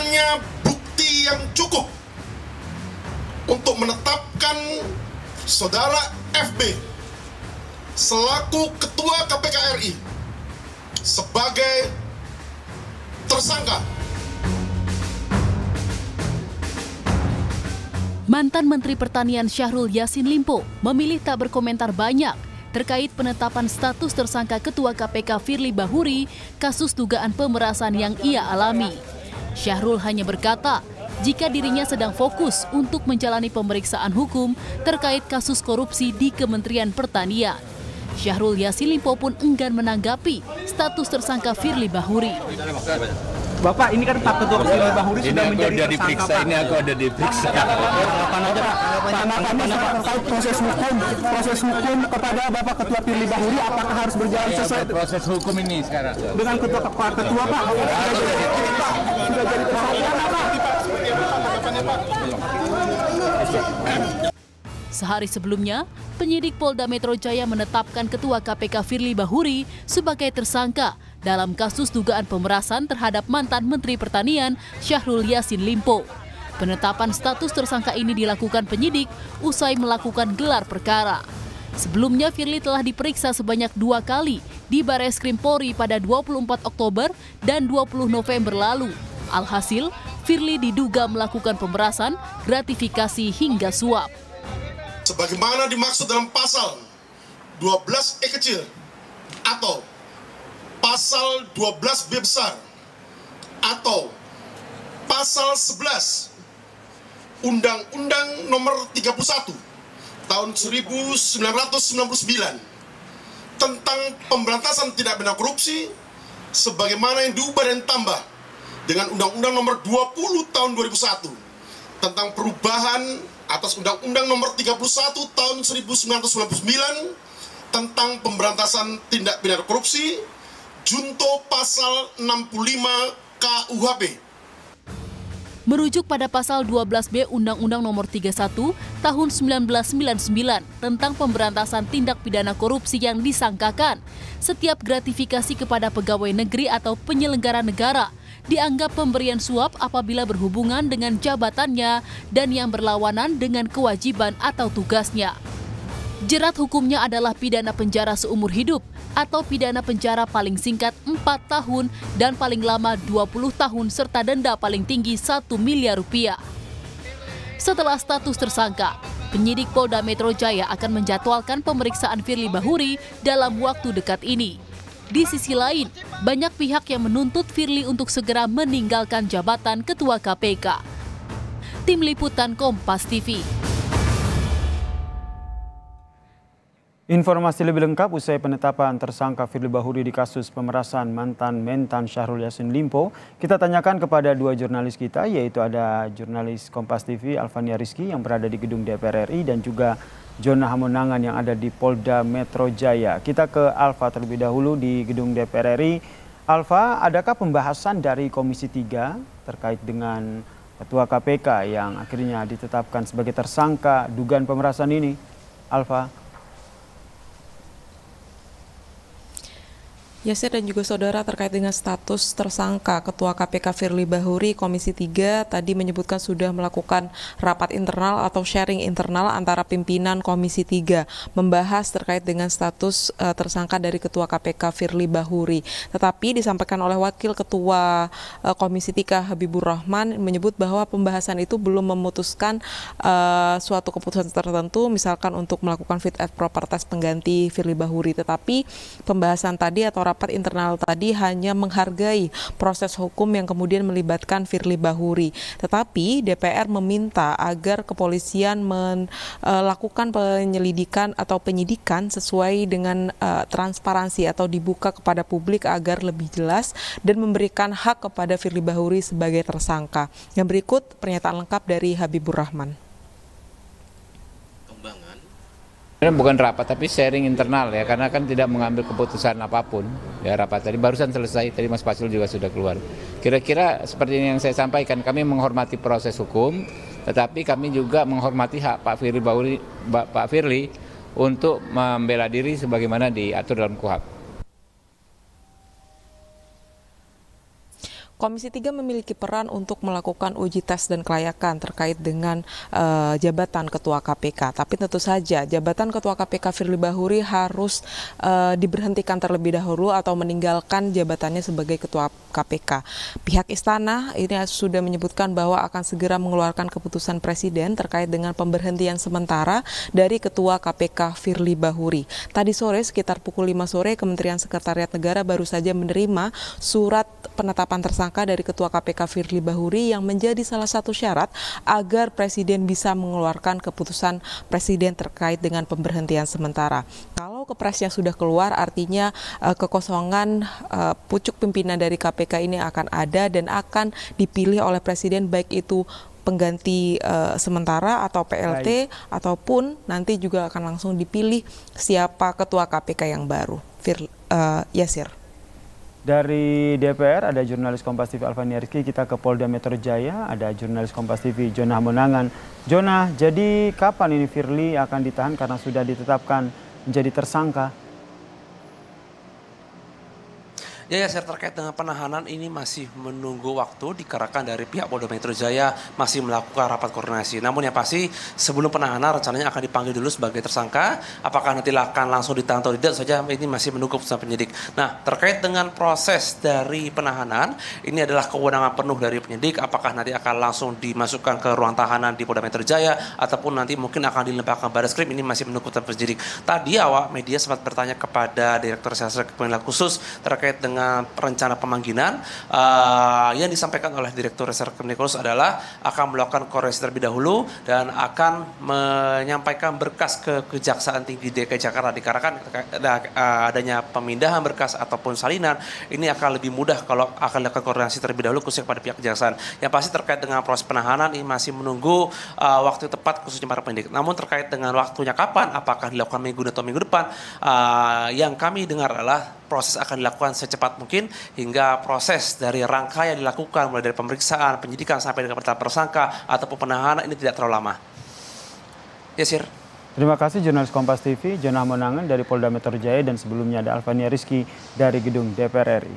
adanya bukti yang cukup untuk menetapkan saudara FB selaku Ketua KPK RI sebagai tersangka. Mantan Menteri Pertanian Syahrul Yassin Limpo memilih tak berkomentar banyak terkait penetapan status tersangka Ketua KPK Firly Bahuri kasus dugaan pemerasan yang ia alami. Syahrul hanya berkata jika dirinya sedang fokus untuk menjalani pemeriksaan hukum terkait kasus korupsi di Kementerian Pertanian. Syahrul Yassin Limpo pun enggan menanggapi status tersangka Firly Bahuri. Bapak, ini kan Pak Ketua Firly Bahuri sudah menjadi tersangka, Pak. Ini aku ada diperiksa. Apa aja, Pak? Terkait proses hukum kepada Bapak Ketua Firly Bahuri, apakah harus berjalan sesuai proses hukum ini sekarang? Dengan Ketua Pak? Sudah jadi tersangka, Pak. Sehari sebelumnya, penyidik Polda Metro Jaya menetapkan Ketua KPK Firly Bahuri sebagai tersangka dalam kasus dugaan pemerasan terhadap mantan Menteri Pertanian Syahrul Yassin Limpo. Penetapan status tersangka ini dilakukan penyidik usai melakukan gelar perkara. Sebelumnya Firly telah diperiksa sebanyak 2 kali di Barreskrim Polri pada 24 Oktober dan 20 November lalu. Alhasil, Firly diduga melakukan pemerasan, gratifikasi hingga suap. Sebagaimana dimaksud dalam pasal 12E kecil atau pasal 12B besar atau pasal 11 Undang-Undang Nomor 31 Tahun 1999 tentang pemberantasan tindak pidana korupsi sebagaimana yang diubah dan tambah dengan Undang-Undang Nomor 20 Tahun 2001 tentang perubahan atas Undang-Undang Nomor 31 Tahun 1999 tentang pemberantasan tindak pidana korupsi, junto pasal 65 KUHP. Merujuk pada pasal 12B Undang-Undang Nomor 31 Tahun 1999 tentang pemberantasan tindak pidana korupsi yang disangkakan, setiap gratifikasi kepada pegawai negeri atau penyelenggara negara dianggap pemberian suap apabila berhubungan dengan jabatannya dan yang berlawanan dengan kewajiban atau tugasnya. Jerat hukumnya adalah pidana penjara seumur hidup atau pidana penjara paling singkat 4 tahun dan paling lama 20 tahun serta denda paling tinggi 1 miliar rupiah. Setelah status tersangka, penyidik Polda Metro Jaya akan menjadwalkan pemeriksaan Firly Bahuri dalam waktu dekat ini. Di sisi lain, banyak pihak yang menuntut Firly untuk segera meninggalkan jabatan Ketua KPK. Tim Liputan Kompas TV. Informasi lebih lengkap usai penetapan tersangka Firly Bahuri di kasus pemerasan mantan Mentan Syahrul Yassin Limpo, kita tanyakan kepada 2 jurnalis kita, yaitu ada jurnalis Kompas TV Alfania Rizky yang berada di gedung DPR RI dan juga Jona Hamonangan yang ada di Polda Metro Jaya. Kita ke Alfa terlebih dahulu di gedung DPR RI. Alfa, adakah pembahasan dari Komisi 3 terkait dengan Ketua KPK yang akhirnya ditetapkan sebagai tersangka dugaan pemerasan ini? Alfa. Yasir dan juga saudara, terkait dengan status tersangka Ketua KPK Firly Bahuri, Komisi 3 tadi menyebutkan sudah melakukan rapat internal atau sharing internal antara pimpinan Komisi 3 membahas terkait dengan status tersangka dari Ketua KPK Firly Bahuri. Tetapi disampaikan oleh Wakil Ketua Komisi 3 Habibur Rahman menyebut bahwa pembahasan itu belum memutuskan suatu keputusan tertentu, misalkan untuk melakukan fit and proper test pengganti Firly Bahuri. Tetapi pembahasan tadi atau rapat internal tadi hanya menghargai proses hukum yang kemudian melibatkan Firly Bahuri. Tetapi DPR meminta agar kepolisian melakukan penyelidikan atau penyidikan sesuai dengan transparansi atau dibuka kepada publik agar lebih jelas dan memberikan hak kepada Firly Bahuri sebagai tersangka. Yang berikut pernyataan lengkap dari Habibur Rahman. Bukan rapat tapi sharing internal ya, karena kan tidak mengambil keputusan apapun ya. Rapat tadi barusan selesai, tadi Mas Fasil juga sudah keluar. Kira-kira seperti yang saya sampaikan, kami menghormati proses hukum, tetapi kami juga menghormati hak Pak Firly untuk membela diri sebagaimana diatur dalam KUHP. Komisi 3 memiliki peran untuk melakukan uji tes dan kelayakan terkait dengan jabatan Ketua KPK. Tapi tentu saja jabatan Ketua KPK Firly Bahuri harus diberhentikan terlebih dahulu atau meninggalkan jabatannya sebagai Ketua KPK. Pihak Istana ini sudah menyebutkan bahwa akan segera mengeluarkan keputusan Presiden terkait dengan pemberhentian sementara dari Ketua KPK Firly Bahuri. Tadi sore sekitar pukul 5 sore Kementerian Sekretariat Negara baru saja menerima surat penetapan tersangka dari Ketua KPK Firly Bahuri yang menjadi salah satu syarat agar Presiden bisa mengeluarkan keputusan Presiden terkait dengan pemberhentian sementara. Kalau kepresnya sudah keluar, artinya kekosongan pucuk pimpinan dari KPK ini akan ada dan akan dipilih oleh Presiden, baik itu pengganti sementara atau PLT ataupun nanti juga akan langsung dipilih siapa Ketua KPK yang baru. Yasir. Dari DPR ada jurnalis Kompas TV Alfania Rizky, kita ke Polda Metro Jaya, ada jurnalis Kompas TV Jonah Monangan. Jonah, jadi kapan ini Firly akan ditahan karena sudah ditetapkan menjadi tersangka? Ya, terkait dengan penahanan ini masih menunggu waktu dikarenakan dari pihak Polda Metro Jaya masih melakukan rapat koordinasi. Namun yang pasti sebelum penahanan rencananya akan dipanggil dulu sebagai tersangka. Apakah nanti akan langsung ditahan atau tidak saja ini masih menunggu keputusan penyidik. Nah, terkait dengan proses dari penahanan ini adalah kewenangan penuh dari penyidik. Apakah nanti akan langsung dimasukkan ke ruang tahanan di Polda Metro Jaya ataupun nanti mungkin akan dilimpahkan Barreskrim, ini masih menunggu keputusan penyidik. Tadi awak media sempat bertanya kepada Direktur Reserse Kriminal Khusus terkait dengan rencana pemanggilan yang disampaikan oleh Direktur Reserse Kriminal Khusus adalah akan melakukan koreksi terlebih dahulu dan akan menyampaikan berkas ke Kejaksaan Tinggi DKI Jakarta dikarenakan adanya pemindahan berkas ataupun salinan ini akan lebih mudah kalau akan dilakukan koordinasi terlebih dahulu khususnya kepada pihak kejaksaan. Yang pasti terkait dengan proses penahanan ini masih menunggu waktu tepat khususnya para penyidik. Namun terkait dengan waktunya kapan, apakah dilakukan minggu atau minggu depan, yang kami dengar adalah proses akan dilakukan secepat mungkin hingga proses dari rangkaian dilakukan mulai dari pemeriksaan, penyidikan sampai dengan penetapan tersangka ataupun penahanan ini tidak terlalu lama. Yasir. Terima kasih jurnalis Kompas TV Jonah Monangan dari Polda Metro Jaya, dan sebelumnya ada Alfania Rizky dari gedung DPR RI.